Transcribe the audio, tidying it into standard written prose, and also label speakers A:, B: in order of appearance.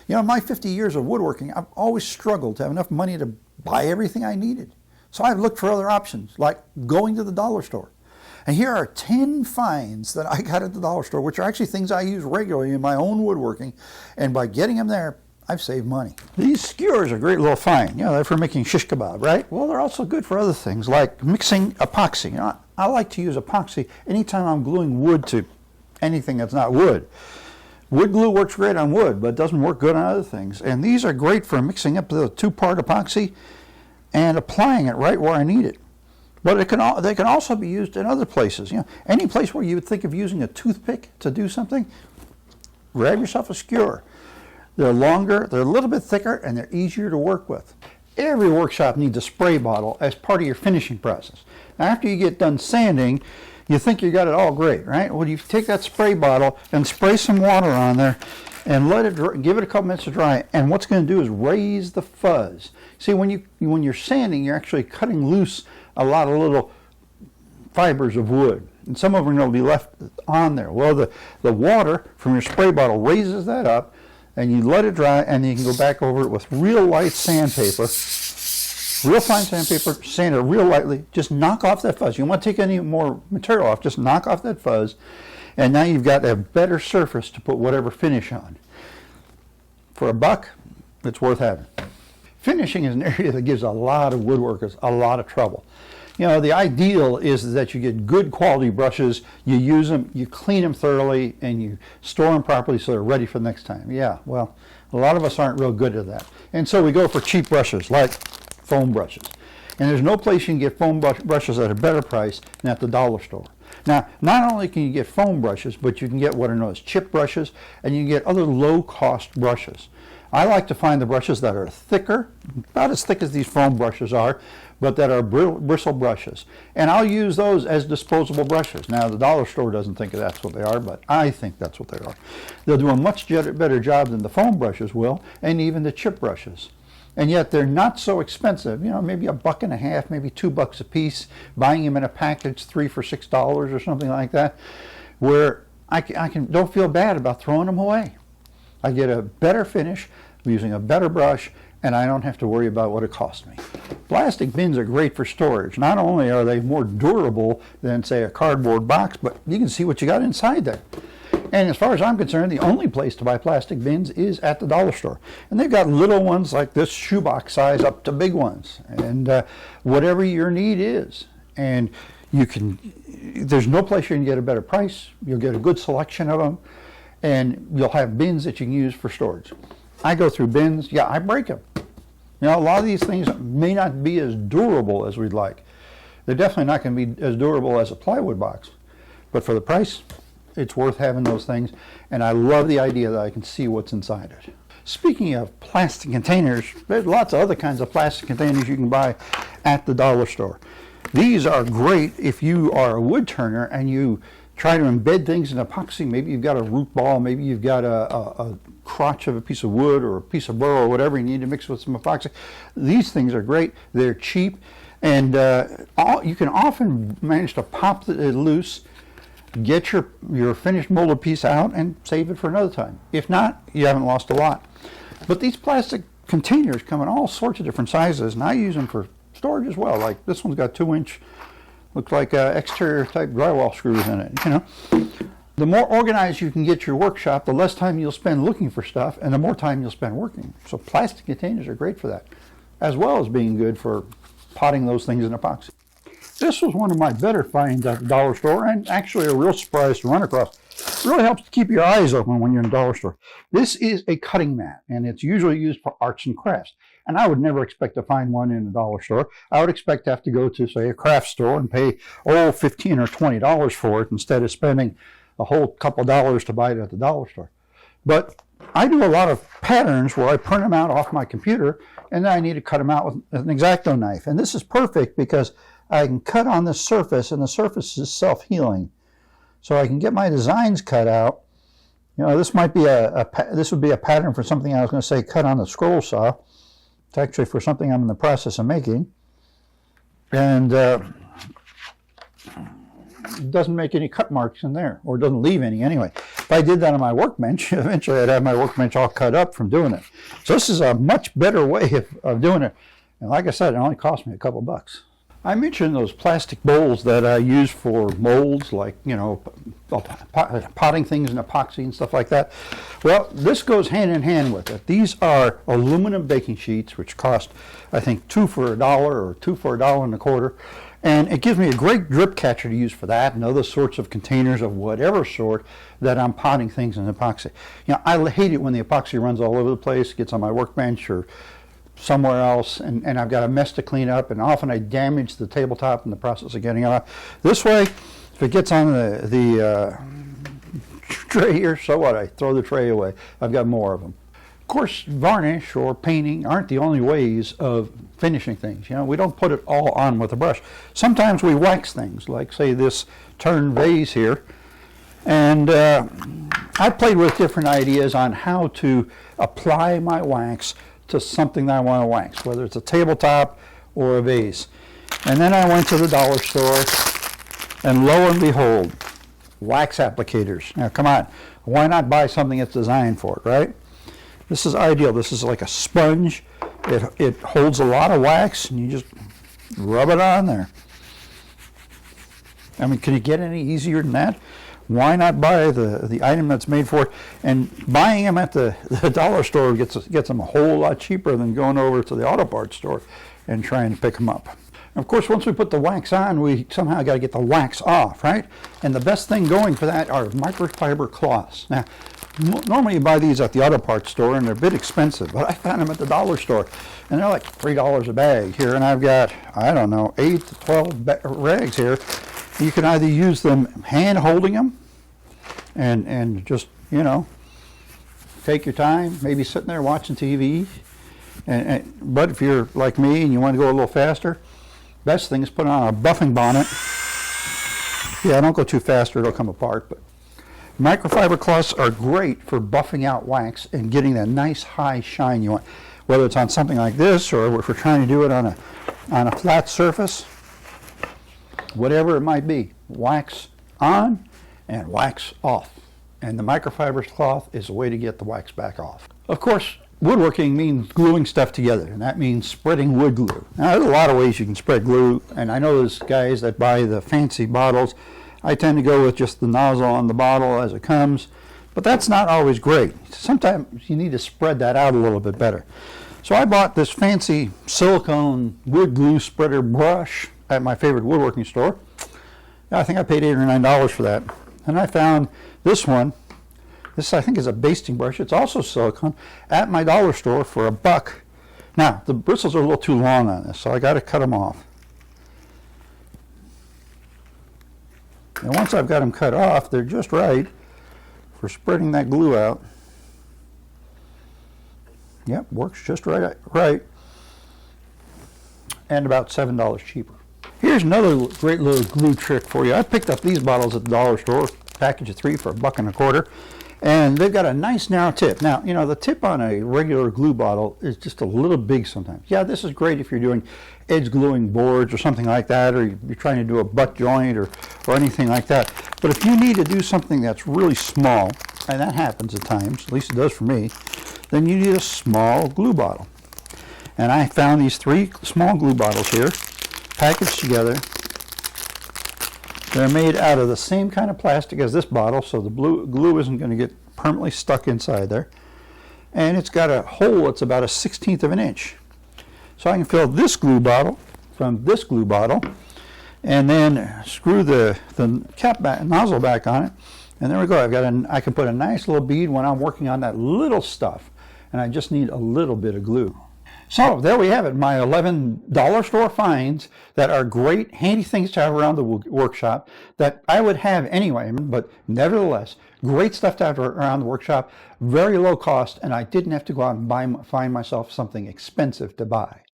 A: You know, in my 50 years of woodworking, I've always struggled to have enough money to buy everything I needed. So I've looked for other options, like going to the dollar store. And here are 10 finds that I got at the dollar store, which are actually things I use regularly in my own woodworking. And by getting them there, I've saved money. These skewers are a great little find. You know, they're for making shish kebab, right? Well, they're also good for other things, like mixing epoxy. You know, I like to use epoxy anytime I'm gluing wood to anything that's not wood. Wood glue works great on wood, but it doesn't work good on other things. And these are great for mixing up the two-part epoxy and applying it right where I need it. But they can also be used in other places. You know, any place where you would think of using a toothpick to do something, grab yourself a skewer. They're longer, they're a little bit thicker, and they're easier to work with. Every workshop needs a spray bottle as part of your finishing process. Now, after you get done sanding, you think you got it all great, right? Well, you take that spray bottle and spray some water on there and let it dry, give it a couple minutes to dry. And what's going to do is raise the fuzz. See, when you're sanding, you're actually cutting loose a lot of little fibers of wood, and some of them will be left on there. Well, the water from your spray bottle raises that up, and you let it dry, and then you can go back over it with real light sandpaper, real fine sandpaper, sand it real lightly, just knock off that fuzz. You don't want to take any more material off, just knock off that fuzz, and now you've got a better surface to put whatever finish on. For $1, it's worth having. Finishing is an area that gives a lot of woodworkers a lot of trouble. You know, the ideal is that you get good quality brushes, you use them, you clean them thoroughly, and you store them properly so they're ready for the next time. Yeah, well, a lot of us aren't real good at that. And so we go for cheap brushes, like foam brushes. And there's no place you can get foam brushes at a better price than at the dollar store. Now, not only can you get foam brushes, but you can get what are known as chip brushes, and you can get other low-cost brushes. I like to find the brushes that are thicker, about as thick as these foam brushes are, but that are bristle brushes. And I'll use those as disposable brushes. Now, the dollar store doesn't think that's what they are, but I think that's what they are. They'll do a much better job than the foam brushes will, and even the chip brushes. And yet they're not so expensive. You know, maybe $1.50, maybe $2 a piece, buying them in a package, 3 for $6 or something like that, where I don't feel bad about throwing them away. I get a better finish using a better brush, and I don't have to worry about what it costs me. Plastic bins are great for storage. Not only are they more durable than, say, a cardboard box, but you can see what you got inside there. And as far as I'm concerned, the only place to buy plastic bins is at the dollar store. And they've got little ones like this shoebox size up to big ones, and whatever your need is. And there's no place you can get a better price. You'll get a good selection of them, and you'll have bins that you can use for storage. I go through bins, yeah, I break them. You know, a lot of these things may not be as durable as we'd like. They're definitely not going to be as durable as a plywood box. But for the price, it's worth having those things. And I love the idea that I can see what's inside it. Speaking of plastic containers, there's lots of other kinds of plastic containers you can buy at the dollar store. These are great if you are a wood turner and you try to embed things in epoxy. Maybe you've got a root ball, maybe you've got a crotch of a piece of wood or a piece of burr or whatever you need to mix with some epoxy. These things are great. They're cheap, and you can often manage to pop it loose, get your finished molded piece out, and save it for another time. If not, you haven't lost a lot. But these plastic containers come in all sorts of different sizes, and I use them for storage as well. Like this one's got 2-inch, looks like exterior type drywall screws in it, you know. The more organized you can get your workshop, the less time you'll spend looking for stuff, and the more time you'll spend working. So plastic containers are great for that, as well as being good for potting those things in epoxy. This was one of my better finds at the dollar store, and actually a real surprise to run across. It really helps to keep your eyes open when you're in the dollar store. This is a cutting mat, and it's usually used for arts and crafts. And I would never expect to find one in a dollar store. I would expect to have to go to, say, a craft store and pay, $15 or $20 for it instead of spending a whole couple dollars to buy it at the dollar store. But I do a lot of patterns where I print them out off my computer, and then I need to cut them out with an X-Acto knife. And this is perfect because I can cut on this surface, and the surface is self-healing. So I can get my designs cut out. You know, this might be this would be a pattern for something I was going to say cut on the scroll saw. It's actually for something I'm in the process of making. And it doesn't make any cut marks in there, or doesn't leave any anyway. If I did that on my workbench, eventually I'd have my workbench all cut up from doing it. So this is a much better way of doing it. And like I said, it only cost me a couple bucks. I mentioned those plastic bowls that I use for molds, like, you know, potting things in epoxy and stuff like that. Well, this goes hand in hand with it. These are aluminum baking sheets, which cost, I think, 2 for $1 or 2 for $1.25. And it gives me a great drip catcher to use for that and other sorts of containers of whatever sort that I'm potting things in epoxy. You know, I hate it when the epoxy runs all over the place, gets on my workbench or somewhere else, and I've got a mess to clean up, and often I damage the tabletop in the process of getting it off. This way, if it gets on the tray here, so what? I throw the tray away. I've got more of them. Of course, varnish or painting aren't the only ways of finishing things. You know, we don't put it all on with a brush. Sometimes we wax things, like say this turned vase here. And I played with different ideas on how to apply my wax to something that I want to wax, whether it's a tabletop or a vase. And then I went to the dollar store, and lo and behold, wax applicators. Now come on, why not buy something that's designed for it, right? This is ideal. This is like a sponge. It holds a lot of wax, and you just rub it on there. I mean, can it get any easier than that? Why not buy the item that's made for it? And buying them at the dollar store gets them a whole lot cheaper than going over to the auto parts store and trying to pick them up. And of course, once we put the wax on, we somehow got to get the wax off, right? And the best thing going for that are microfiber cloths. Now, normally you buy these at the auto parts store, and they're a bit expensive, but I found them at the dollar store, and they're like $3 a bag here, and I've got, I don't know, 8 to 12 rags here. You can either use them hand holding them and just, you know, take your time, maybe sitting there watching TV. But if you're like me and you want to go a little faster, best thing is put on a buffing bonnet. Yeah, don't go too fast or it'll come apart. But microfiber cloths are great for buffing out wax and getting that nice high shine you want. Whether it's on something like this or if we're trying to do it on a flat surface, whatever it might be, wax on and wax off. And the microfiber cloth is a way to get the wax back off. Of course, woodworking means gluing stuff together, and that means spreading wood glue. Now, there's a lot of ways you can spread glue, and I know there's guys that buy the fancy bottles. I tend to go with just the nozzle on the bottle as it comes, but that's not always great. Sometimes you need to spread that out a little bit better. So I bought this fancy silicone wood glue spreader brush at my favorite woodworking store. I think I paid $8 or $9 for that. And I found this one. This, I think, is a basting brush. It's also silicone at my dollar store for $1. Now, the bristles are a little too long on this, so I got to cut them off. And once I've got them cut off, they're just right for spreading that glue out. Yep, works just right. And about $7 cheaper. Here's another great little glue trick for you. I picked up these bottles at the dollar store, package of 3 for $1.25, and they've got a nice narrow tip. Now, you know, the tip on a regular glue bottle is just a little big sometimes. Yeah, this is great if you're doing edge gluing boards or something like that, or you're trying to do a butt joint or anything like that. But if you need to do something that's really small, and that happens at times, at least it does for me, then you need a small glue bottle. And I found these 3 small glue bottles here, packaged together. They're made out of the same kind of plastic as this bottle, so the glue isn't going to get permanently stuck inside there. And it's got a hole that's about 1/16 of an inch. So I can fill this glue bottle from this glue bottle, and then screw the cap back, nozzle back on it, and there we go. I can put a nice little bead when I'm working on that little stuff, and I just need a little bit of glue. So there we have it, my 11 dollar store finds that are great, handy things to have around the workshop that I would have anyway, but nevertheless, great stuff to have around the workshop, very low cost, and I didn't have to go out and find myself something expensive to buy.